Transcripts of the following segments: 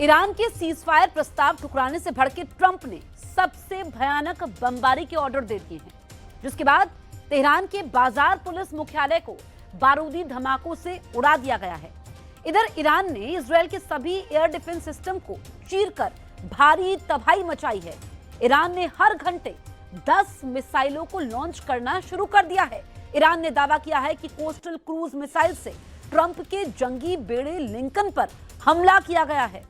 Iran के ceasefire प्रस्ताव ठुकराने से भड़के ट्रंप ने सबसे भयानक बमबारी के ऑर्डर दे दिए हैं, जिसके बाद तेहरान के बाजार पुलिस मुख्यालय को बारूदी धमाकों से उड़ा दिया गया है। इधर ईरान ने इजरायल के सभी एयर डिफेंस सिस्टम को चीरकर भारी तबाही मचाई है। ईरान ने हर घंटे 10 मिसाइलों को लॉन्च करना शुरू कर दिया है। ईरान ने दावा किया है कि कोस्टल क्रूज मिसाइल से ट्रंप के जंगी बेड़े लिंकन पर हमला किया गया है।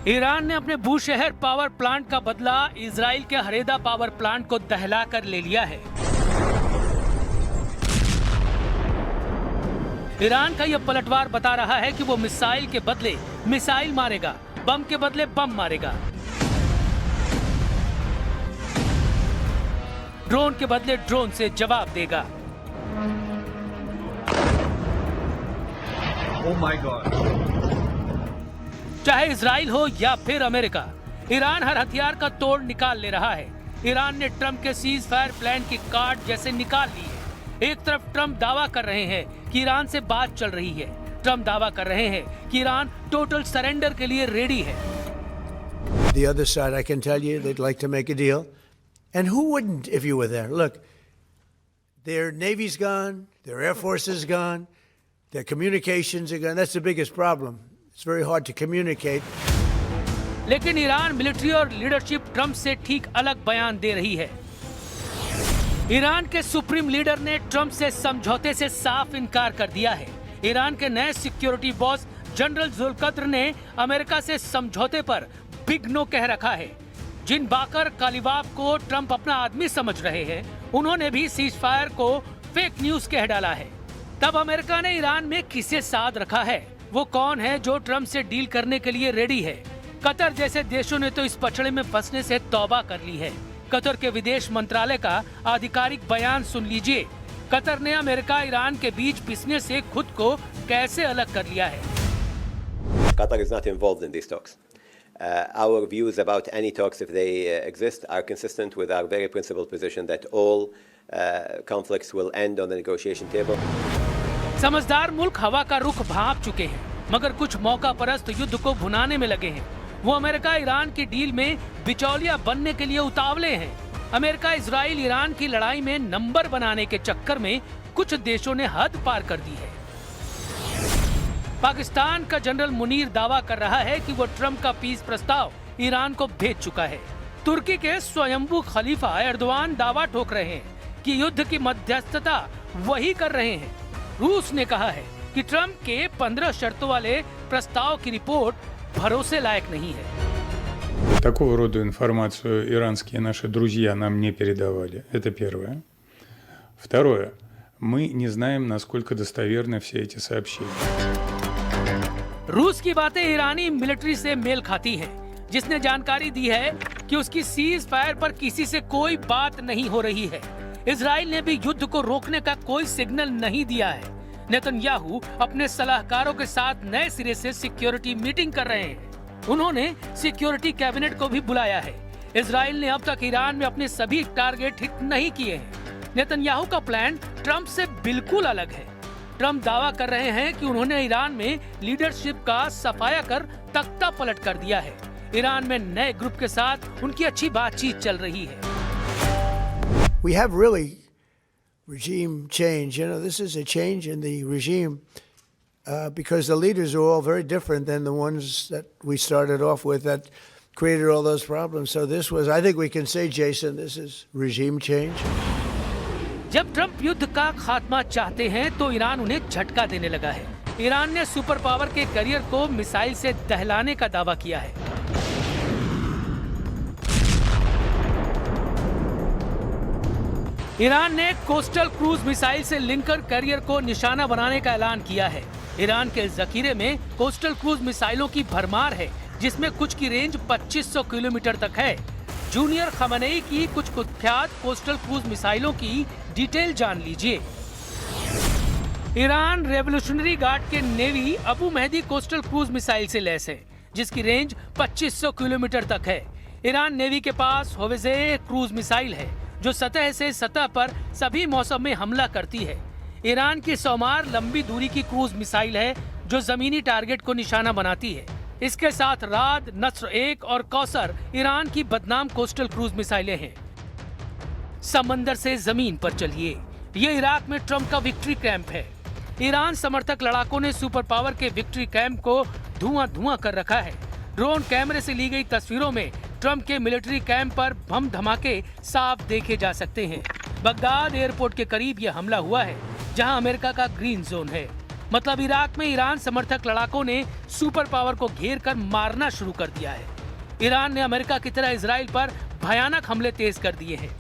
ईरान ने अपने बूशहर पावर प्लांट का बदला इजराइल के हरेदा पावर प्लांट को दहलाकर ले लिया है। ईरान का यह पलटवार बता रहा है कि वो मिसाइल के बदले मिसाइल मारेगा, बम के बदले बम मारेगा, ड्रोन के बदले ड्रोन से जवाब देगा। Oh my God! चाहे इजराइल हो या फिर अमेरिका, ईरान हर हथियार का तोड़ निकाल ले रहा है। ईरान ने ट्रंप के सीज फायर प्लान की कार्ड जैसे निकाल ली है। एक तरफ ट्रंप दावा कर रहे हैं कि ईरान से बात चल रही है। ट्रंप दावा कर रहे हैं कि ईरान टोटल सरेंडर के लिए रेडी है। The other side, I can tell you, they'd like to make a deal. And who wouldn't if you were there? Look, their Navy's gone, their Air Force is gone, their communications are gone. That's the biggest problem. It's very hard to communicate. लेकिन Iran military और leadership Trump से ठीक अलग बयान दे रही है। Iran के supreme leader ने ट्रंप से समझौते से साफ इनकार कर दिया है। ईरान के नए सिक्योरिटी बॉस जनरल जुल्कद्र ने अमेरिका से समझौते पर बिग नो कह रखा है। जिन बाकर कालिबाफ को ट्रंप अपना आदमी समझ रहे हैं, उन्होंने भी सीज फायर को फेक न्यूज कह डाला है। तब अमेरिका ने ईरान में किसे साथ रखा है? वो कौन है जो ट्रंप से डील करने के लिए रेडी है? कतर जैसे देशों ने तो इस पचड़े में फंसने से तौबा कर ली है। कतर के विदेश मंत्रालय का आधिकारिक बयान सुन लीजिए। कतर ने अमेरिका ईरान के बीच पिसने से खुद को कैसे अलग कर लिया है। Qatar is not involved in these talks. Our views about any talks, if they exist, are consistent with our very principled position that all conflicts will end on the negotiation table. समझदार मुल्क हवा का रुख भांप चुके हैं, मगर कुछ मौका परस्त युद्ध को भुनाने में लगे हैं। वो अमेरिका ईरान की डील में बिचौलिया बनने के लिए उतावले हैं। अमेरिका इजराइल ईरान की लड़ाई में नंबर बनाने के चक्कर में कुछ देशों ने हद पार कर दी है। पाकिस्तान का जनरल मुनीर दावा कर रहा है कि वो ट्रंप का पीस प्रस्ताव ईरान को भेज चुका है। तुर्की के स्वयंभू खलीफा एर्दोआन दावा ठोक रहे हैं कि युद्ध की मध्यस्थता वही कर रहे हैं। रूस ने कहा है कि ट्रंप के 15 शर्तों वाले प्रस्ताव की रिपोर्ट भरोसे लायक नहीं है। Такого рода информацию иранские наши друзья нам не передавали. Это первое. Второе. Мы не знаем, насколько достоверны все эти сообщения. रूस की बातें ईरानी मिलिट्री से मेल खाती हैं, जिसने जानकारी दी है कि उसकी सीज फायर पर किसी से कोई बात नहीं हो रही है। इजराइल ने भी युद्ध को रोकने का कोई सिग्नल नहीं दिया है। नेतन्याहू अपने सलाहकारों के साथ नए सिरे से सिक्योरिटी मीटिंग कर रहे हैं। उन्होंने सिक्योरिटी कैबिनेट को भी बुलाया है। इजराइल ने अब तक ईरान में अपने सभी टारगेट हिट नहीं किए हैं। नेतन्याहू का प्लान ट्रंप से बिल्कुल अलग है। ट्रंप दावा कर रहे हैं कि उन्होंने ईरान में लीडरशिप का सफाया कर तख्ता पलट कर दिया है। ईरान में नए ग्रुप के साथ उनकी अच्छी बातचीत चल रही है। We have really regime change. You know, this is a change in the regime because the leaders are all very different than the ones that we started off with that created all those problems. So this was, I think we can say, Jason, this is regime change. जब Trump युद्ध का खात्मा चाहते हैं तो Iran उन्हें झटका देने लगा है। ईरान ने सुपर पावर के करियर को मिसाइल से दहलाने का दावा किया है। ईरान ने कोस्टल क्रूज मिसाइल से लिंकन करियर को निशाना बनाने का ऐलान किया है। ईरान के जखीरे में कोस्टल क्रूज मिसाइलों की भरमार है, जिसमें कुछ की रेंज 2500 किलोमीटर तक है। जूनियर खमनेई की कुछ कुख्यात कोस्टल क्रूज मिसाइलों की डिटेल जान लीजिए। ईरान रेवोल्यूशनरी गार्ड के navy Abu Mehdi coastal cruise missile से लैस है, जिसकी रेंज 2500 किलोमीटर तक है। ईरान नेवी के पास होविज़े क्रूज मिसाइल है, जो सतह से सतह पर सभी मौसम में हमला करती है। ईरान की सौमार लंबी दूरी की क्रूज मिसाइल है, जो जमीनी टारगेट को निशाना बनाती है। इसके साथ राद, नस्र 1 और कौसर ईरान की बदनाम कोस्टल क्रूज मिसाइलें हैं। समंदर से जमीन पर चलिए, ये इराक में ट्रंप का विक्ट्री कैंप है। ईरान समर्थक लड़ाकों ने सुपर पावर के विक्ट्री कैंप को धुआं कर रखा है। ड्रोन कैमरे से ली गई तस्वीरों में ट्रंप के मिलिट्री कैंप पर बम धमाके साफ देखे जा सकते हैं। बगदाद एयरपोर्ट के करीब यह हमला हुआ है, जहां अमेरिका का ग्रीन जोन है। मतलब इराक में ईरान समर्थक लड़ाकों ने सुपर पावर को घेर कर मारना शुरू कर दिया है। ईरान ने अमेरिका की तरह इजराइल पर भयानक हमले तेज कर दिए हैं।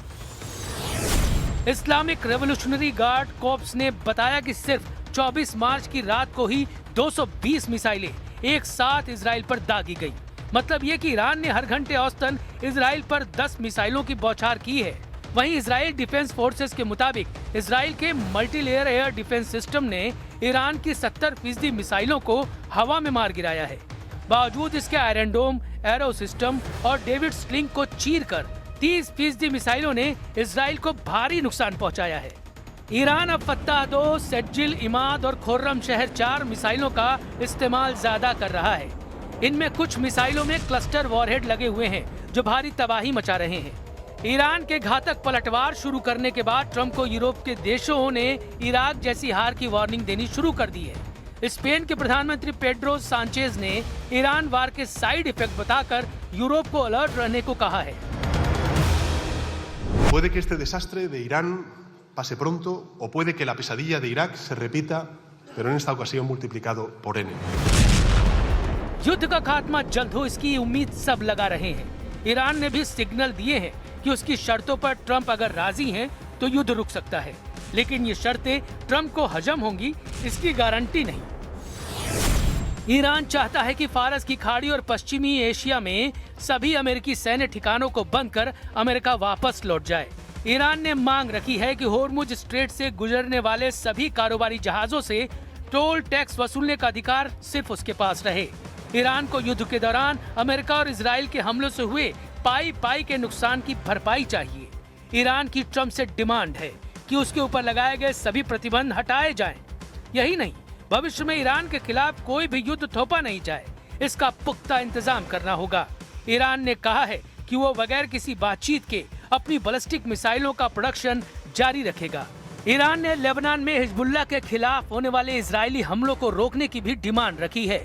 इस्लामिक रेवोल्यूशनरी गार्ड कोर्प्स ने बताया कि सिर्फ 24 मार्च की रात को ही 220 मिसाइलें एक साथ इजराइल पर दागी गई। मतलब ये कि ईरान ने हर घंटे औसतन इजराइल पर 10 मिसाइलों की बौछार की है। वहीं इजराइल डिफेंस फोर्सेस के मुताबिक इजराइल के multi layer air defence system ने ईरान की 70% मिसाइलों को हवा में मार गिराया है। बावजूद इसके आयरन डोम, एरो सिस्टम और डेविड स्लिंग को चीरकर 30% मिसाइलों ने इजराइल को भारी नुकसान पहुंचाया है। ईरान अब फत्ताह 2, सेज्जिल, इमाद और खुर्रम शहर 4 मिसाइलों का इस्तेमाल ज्यादा कर रहा है। इनमें कुछ मिसाइलों में क्लस्टर वॉरहेड लगे हुए हैं, जो भारी तबाही मचा रहे हैं। ईरान के घातक पलटवार शुरू करने के बाद ट्रंप को यूरोप के देशों ने इराक जैसी हार की वार्निंग देनी शुरू कर दी है। स्पेन के प्रधानमंत्री पेड्रो सांचेज ने ईरान वार के साइड इफेक्ट बताकर यूरोप को अलर्ट रहने को कहा है। Puede que este desastre de Irán pase pronto o puede que la pesadilla de Irak se repita, pero en esta ocasión multiplicado por n. युद्ध का खात्मा जल्द हो, इसकी उम्मीद सब लगा रहे हैं। ईरान ने भी सिग्नल दिए हैं कि उसकी शर्तों पर ट्रंप अगर राजी हैं तो युद्ध रुक सकता है, लेकिन ये शर्तें ट्रंप को हजम होंगी, इसकी गारंटी नहीं। ईरान चाहता है कि फारस की खाड़ी और पश्चिमी एशिया में सभी अमेरिकी सैन्य ठिकानों को बंद कर अमेरिका वापस लौट जाए। ईरान ने मांग रखी है कि होर्मुज स्ट्रेट से गुजरने वाले सभी कारोबारी जहाजों से टोल टैक्स वसूलने का अधिकार सिर्फ उसके पास रहे। ईरान को युद्ध के दौरान अमेरिका और इजराइल के हमलों से हुए पाई के नुकसान की भरपाई चाहिए। ईरान की ट्रंप से डिमांड है कि उसके ऊपर लगाए गए सभी प्रतिबंध हटाए जाएं। यही नहीं, भविष्य में ईरान के खिलाफ कोई भी युद्ध थोपा नहीं जाए, इसका पुख्ता इंतजाम करना होगा। ईरान ने कहा है कि वो बगैर किसी बातचीत के अपनी बैलिस्टिक मिसाइलों का प्रोडक्शन जारी रखेगा। ईरान ने लेबनान में हिजबुल्लाह के खिलाफ होने वाले इजरायली हमलों को रोकने की भी डिमांड रखी है।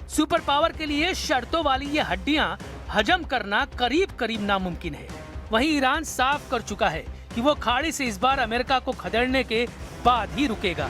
सुपर पावर के लिए शर्तों वाली ये हड्डियां हजम करना करीब नामुमकिन है। वहीं ईरान साफ कर चुका है कि वो खाड़ी से इस बार अमेरिका को खदेड़ने के बाद ही रुकेगा।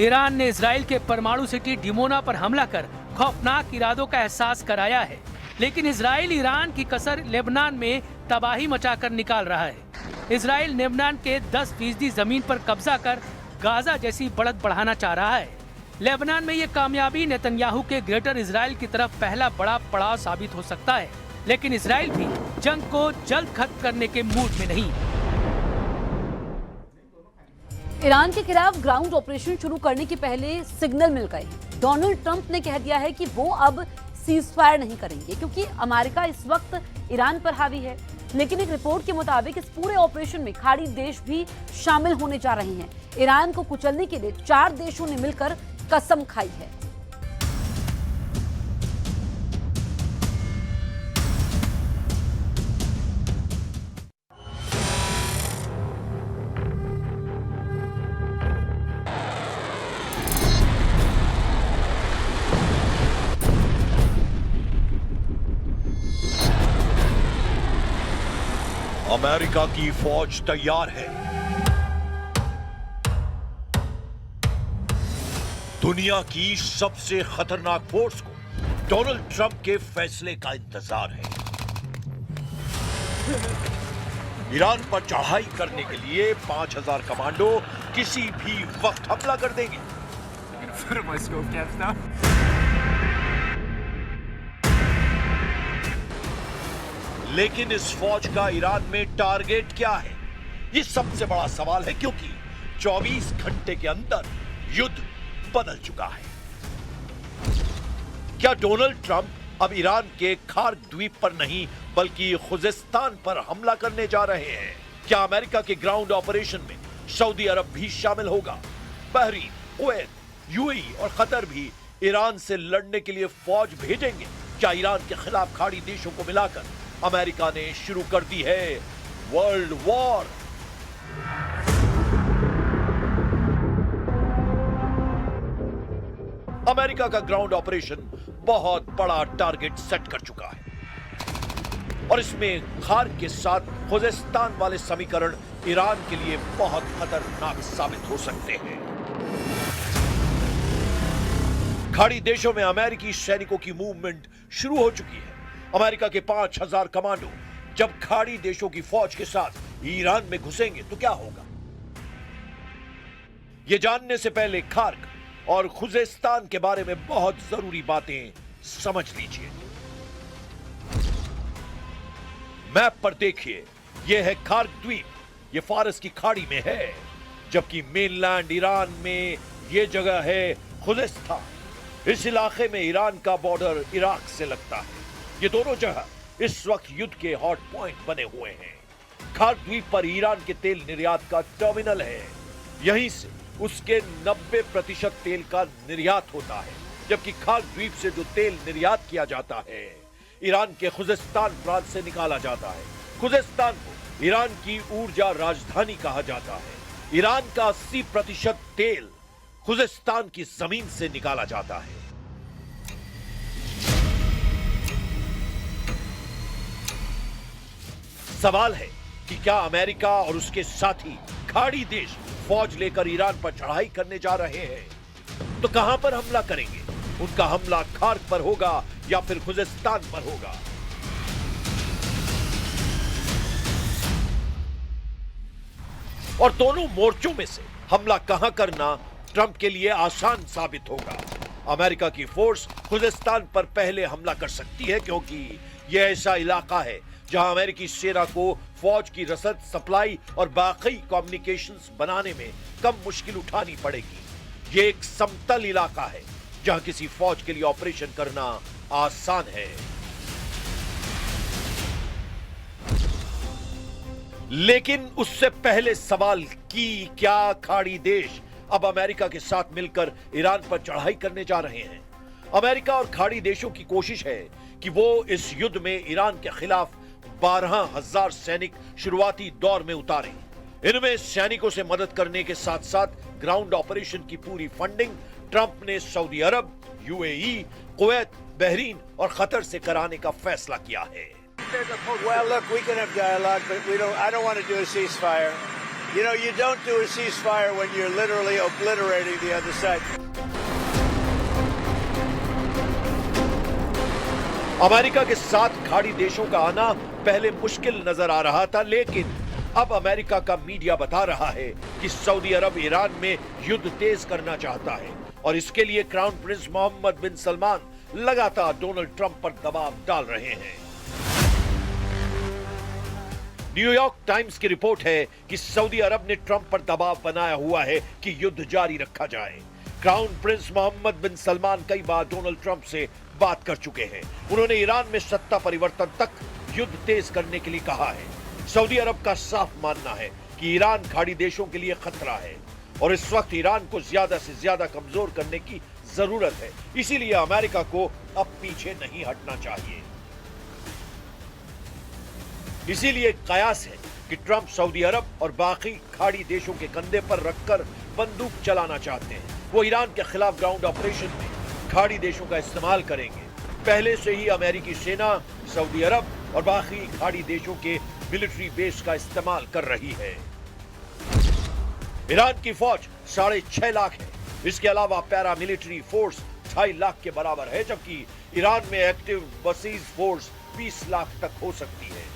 ईरान ने इजराइल के परमाणु सिटी डिमोना पर हमला कर खौफनाक इरादों का एहसास कराया है, लेकिन इजराइल ईरान की कसर लेबनान में तबाही मचाकर निकाल रहा है। इजराइल लेबनान के 10% जमीन पर कब्जा कर गाजा जैसी बढ़त बढ़ाना चाह रहा है। लेबनान में ये कामयाबी नेतन्याहू के ग्रेटर इजराइल की तरफ पहला बड़ा पड़ाव साबित हो सकता है, लेकिन इजराइल भी जंग को जल्द खत्म करने के मूड में नहीं। ईरान के खिलाफ ग्राउंड ऑपरेशन शुरू करने के पहले सिग्नल मिल गए हैं। डोनाल्ड ट्रंप ने कह दिया है कि वो अब सीजफायर नहीं करेंगे, क्योंकि अमेरिका इस वक्त ईरान पर हावी है। लेकिन एक रिपोर्ट के मुताबिक इस पूरे ऑपरेशन में खाड़ी देश भी शामिल होने जा रहे हैं। ईरान को कुचलने के लिए 4 देशों ने मिलकर कसम खाई है। अमेरिका की फौज तैयार है। दुनिया की सबसे खतरनाक फोर्स को डोनाल्ड ट्रंप के फैसले का इंतजार है। ईरान पर चढ़ाई करने के लिए 5000 कमांडो किसी भी वक्त हमला कर देंगे। put up my scope caps now. लेकिन इस फौज का ईरान में टारगेट क्या है, ये सबसे बड़ा सवाल है, क्योंकि 24 घंटे के अंदर युद्ध बदल चुका है। क्या डोनाल्ड ट्रंप अब ईरान के खार्क द्वीप पर नहीं बल्कि खुजेस्तान पर हमला करने जा रहे हैं? क्या अमेरिका के ग्राउंड ऑपरेशन में सऊदी अरब भी शामिल होगा? बहरीन, कुवैत, यूएई और कतर भी ईरान से लड़ने के लिए फौज भेजेंगे? क्या ईरान के खिलाफ खाड़ी देशों को मिलाकर अमेरिका ने शुरू कर दी है वर्ल्ड वॉर? अमेरिका का ग्राउंड ऑपरेशन बहुत बड़ा टारगेट सेट कर चुका है और इसमें खार्क के साथ खुजेस्तान वाले समीकरण ईरान के लिए बहुत खतरनाक साबित हो सकते हैं। खाड़ी देशों में अमेरिकी सैनिकों की मूवमेंट शुरू हो चुकी है। अमेरिका के 5000 कमांडो जब खाड़ी देशों की फौज के साथ ईरान में घुसेंगे तो क्या होगा? यह जानने से पहले खार्क और खुजेस्तान के बारे में बहुत जरूरी बातें समझ लीजिए। मैप पर देखिए, यह है खार्क द्वीप, यह फारस की खाड़ी में है, जबकि मेनलैंड ईरान में यह जगह है खुजेस्तान। इस इलाके में ईरान का बॉर्डर इराक से लगता है। ये दोनों जगह इस वक्त युद्ध के हॉट पॉइंट बने हुए हैं। खार्क द्वीप पर ईरान के तेल निर्यात का टर्मिनल है। यहीं से उसके 90% तेल का निर्यात होता है, जबकि खार्क द्वीप से जो तेल निर्यात किया जाता है ईरान के खुजेस्तान प्रांत से निकाला जाता है। खुजेस्तान को ईरान की ऊर्जा राजधानी कहा जाता है। ईरान का 80% तेल खुजेस्तान की जमीन से निकाला जाता है। सवाल है कि क्या अमेरिका और उसके साथी खाड़ी देश फौज लेकर ईरान पर चढ़ाई करने जा रहे हैं? तो कहां पर हमला करेंगे? उनका हमला खार्क पर होगा या फिर खुजेस्तान पर होगा? और दोनों मोर्चों में से हमला कहां करना ट्रंप के लिए आसान साबित होगा? अमेरिका की फोर्स खुजेस्तान पर पहले हमला कर सकती है, क्योंकि यह ऐसा इलाका है जहां अमेरिकी सेना को फौज की रसद, सप्लाई और बाकी कम्युनिकेशंस बनाने में कम मुश्किल उठानी पड़ेगी। यह एक समतल इलाका है जहां किसी फौज के लिए ऑपरेशन करना आसान है। लेकिन उससे पहले सवाल कि क्या खाड़ी देश अब अमेरिका के साथ मिलकर ईरान पर चढ़ाई करने जा रहे हैं? अमेरिका और खाड़ी देशों की कोशिश है कि वो इस युद्ध में ईरान के खिलाफ 12,000 सैनिक शुरुआती दौर में उतारें। इनमें सैनिकों से मदद करने के साथ साथ ग्राउंड ऑपरेशन की पूरी फंडिंग ट्रंप ने सऊदी अरब, यूएई, कुवैत, बहरीन और कतर से कराने का फैसला किया है। Well, look, we can have dialogue, but I don't want to do a ceasefire. You know, you don't do a ceasefire when you're literally obliterating the other side. America के साथ खाड़ी देशों का आना पहले मुश्किल नजर आ रहा था, लेकिन अब अमेरिका का मीडिया बता रहा है कि सऊदी अरब ईरान में युद्ध तेज करना चाहता है और इसके लिए क्राउन प्रिंस मोहम्मद बिन सलमान लगातार डोनाल्ड ट्रंप पर दबाव डाल रहे हैं। न्यूयॉर्क टाइम्स की रिपोर्ट है कि सऊदी अरब ने ट्रंप पर दबाव बनाया हुआ है कि युद्ध जारी रखा जाए। क्राउन प्रिंस मोहम्मद बिन सलमान कई बार डोनाल्ड ट्रंप से बात कर चुके हैं। उन्होंने ईरान में सत्ता परिवर्तन तक युद्ध तेज करने के लिए कहा है। सऊदी अरब का साफ मानना है कि ईरान खाड़ी देशों के लिए खतरा है और इस वक्त ईरान को ज्यादा से ज्यादा कमजोर करने की जरूरत है। इसीलिए अमेरिका को अब पीछे नहीं हटना चाहिए। इसीलिए कयास है कि ट्रंप सऊदी अरब और बाकी खाड़ी देशों के कंधे पर रखकर बंदूक चलाना चाहते हैं। वो ईरान के खिलाफ ग्राउंड ऑपरेशन में खाड़ी देशों का इस्तेमाल करेंगे। पहले से ही अमेरिकी सेना सऊदी अरब और बाकी खाड़ी देशों के मिलिट्री बेस का इस्तेमाल कर रही है। ईरान की फौज 6.5 लाख है। इसके अलावा पैरा मिलिट्री फोर्स 2.5 लाख के बराबर है, जबकि ईरान में एक्टिव बसीज फोर्स 20 लाख तक हो सकती है।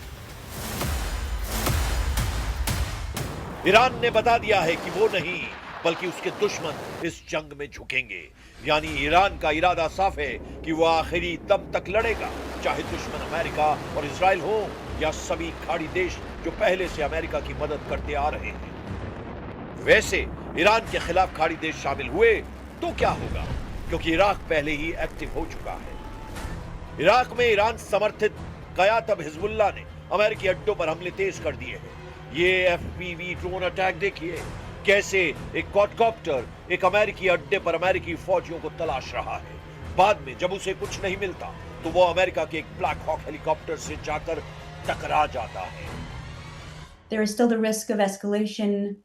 ईरान ने बता दिया है कि वो नहीं बल्कि उसके दुश्मन इस जंग में झुकेंगे। यानी ईरान का इरादा साफ है कि वो आखिरी दम तक लड़ेगा, चाहे दुश्मन अमेरिका और इजराइल हो या सभी खाड़ी देश जो पहले से अमेरिका की मदद करते आ रहे हैं। वैसे ईरान के खिलाफ खाड़ी देश शामिल हुए तो क्या होगा, क्योंकि इराक पहले ही एक्टिव हो चुका है। इराक में ईरान समर्थित कयातब हिजबुल्लाह ने अमेरिकी अड्डों पर हमले तेज कर दिए हैं। ये एफपीवी ड्रोन अटैक देखिए, कैसे एक क्वाडकॉप्टर एक अमेरिकी अड्डे पर अमेरिकी फौजियों को तलाश रहा है। बाद में जब उसे कुछ नहीं मिलता तो वो अमेरिका के एक ब्लैक हॉक हेलीकॉप्टर से जाकर टकरा जाता है। There is still the risk of escalation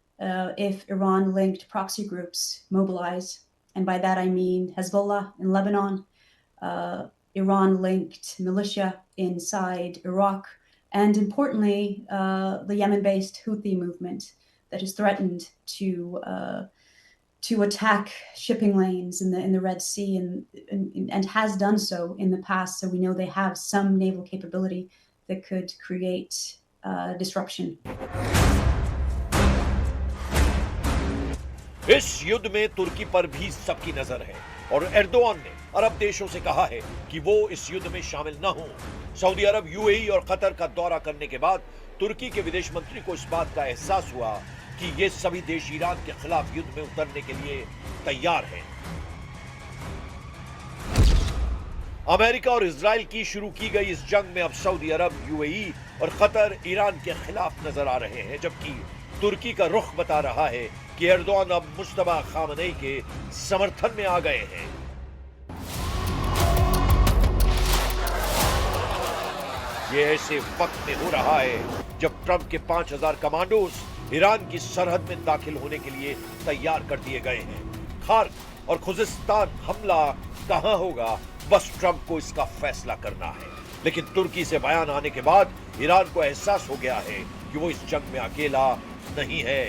if Iran-linked proxy groups mobilize, and by that I mean Hezbollah in Lebanon, Iran-linked militia inside Iraq, and importantly, the Yemen-based Houthi movement that has threatened to attack shipping lanes in the Red Sea and has done so in the past. So we know they have some naval capability that could create disruption. इस युद्ध में तुर्की पर भी सबकी नजर है और Erdogan ने अरब देशों से कहा है कि वो इस युद्ध में शामिल न हो। सऊदी अरब, यूएई और कतर का दौरा करने के बाद तुर्की के विदेश मंत्री को इस बात का एहसास हुआ कि ये सभी देश ईरान के खिलाफ युद्ध में उतरने के लिए तैयार हैं। अमेरिका और इजराइल की शुरू की गई इस जंग में अब सऊदी अरब, यूएई और कतर ईरान के खिलाफ नजर आ रहे हैं, जबकि तुर्की का रुख बता रहा है कि एर्दोआन अब मुस्तफा खामनेई के समर्थन में आ गए हैं। ये ऐसे वक्त में हो रहा है जब ट्रंप के 5000 कमांडोज ईरान की सरहद में दाखिल होने के लिए तैयार कर दिए गए हैं। खार्क और खुजिस्तान हमला कहां होगा, बस ट्रंप को इसका फैसला करना है। लेकिन तुर्की से बयान आने के बाद ईरान को एहसास हो गया है कि वो इस जंग में अकेला नहीं है।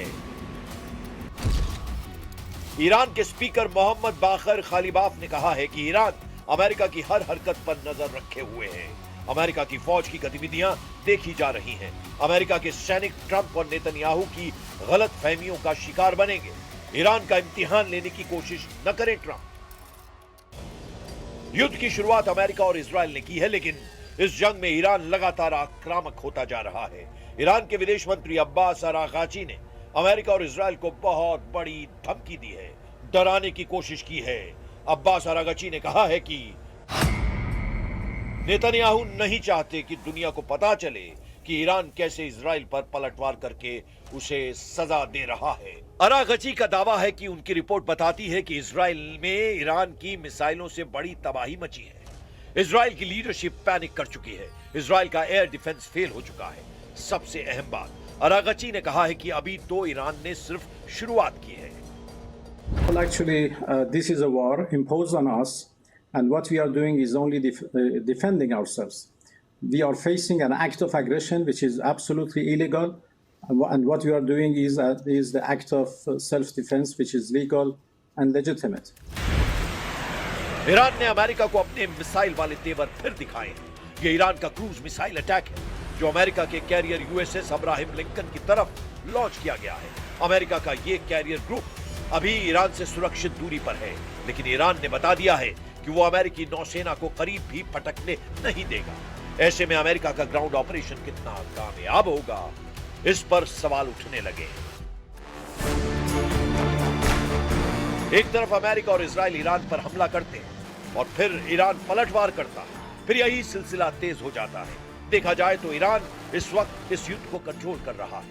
ईरान के स्पीकर मोहम्मद बाकर खालिबाफ ने कहा है कि ईरान अमेरिका की हर हरकत पर नजर रखे हुए है। अमेरिका की फौज की गतिविधियां देखी जा रही हैं। अमेरिका के सैनिक ट्रंप और नेतन्याहू की गलत फहमियों का शिकार बनेंगे। ईरान का इम्तिहान लेने की कोशिश न करें ट्रंप। युद्ध की शुरुआत अमेरिका और इजराइल ने की है, लेकिन इस जंग में ईरान लगातार आक्रामक होता जा रहा है। ईरान के विदेश मंत्री अब्बास अरागाची ने अमेरिका और इजराइल को बहुत बड़ी धमकी दी है, डराने की कोशिश की है। अब्बास अरागाची ने कहा है कि नेतन्याहू नहीं चाहते कि दुनिया को पता चले कि ईरान कैसे इजराइल पर पलटवार करके उसे सजा दे रहा है। अरागाची का दावा है कि उनकी रिपोर्ट बताती है कि इजराइल में ईरान की मिसाइलों से बड़ी तबाही मची है। इजराइल की लीडरशिप पैनिक कर चुकी है। इजराइल का एयर डिफेंस फेल हो चुका है। सबसे अहम बात, अरागाची ने कहा है कि अभी तो ईरान ने सिर्फ शुरुआत की है। Well, actually, this is a war imposed on us, and what we are doing is only defending ourselves. We are facing an act of aggression which is absolutely illegal, and what we are doing is the act of self-defense which is legal and legitimate. Iran ने America को अपने missile वाले तेवर फिर दिखाए हैं। ये Iran का क्रूज मिसाइल अटैक है जो अमेरिका के कैरियर यूएसएस अब्राहम लिंकन की तरफ लॉन्च किया गया है। अमेरिका का ये कैरियर ग्रुप अभी ईरान से सुरक्षित दूरी पर है, लेकिन ईरान ने बता दिया है कि वो अमेरिकी नौसेना को करीब भी फटकने नहीं देगा। ऐसे में अमेरिका का ग्राउंड ऑपरेशन कितना कामयाब होगा, इस पर सवाल उठने लगे। एक तरफ अमेरिका और इजराइल ईरान पर हमला करते हैं और फिर ईरान पलटवार करता है, फिर यही सिलसिला तेज हो जाता है। देखा जाए तो ईरान इस वक्त इस युद्ध को कंट्रोल कर रहा है।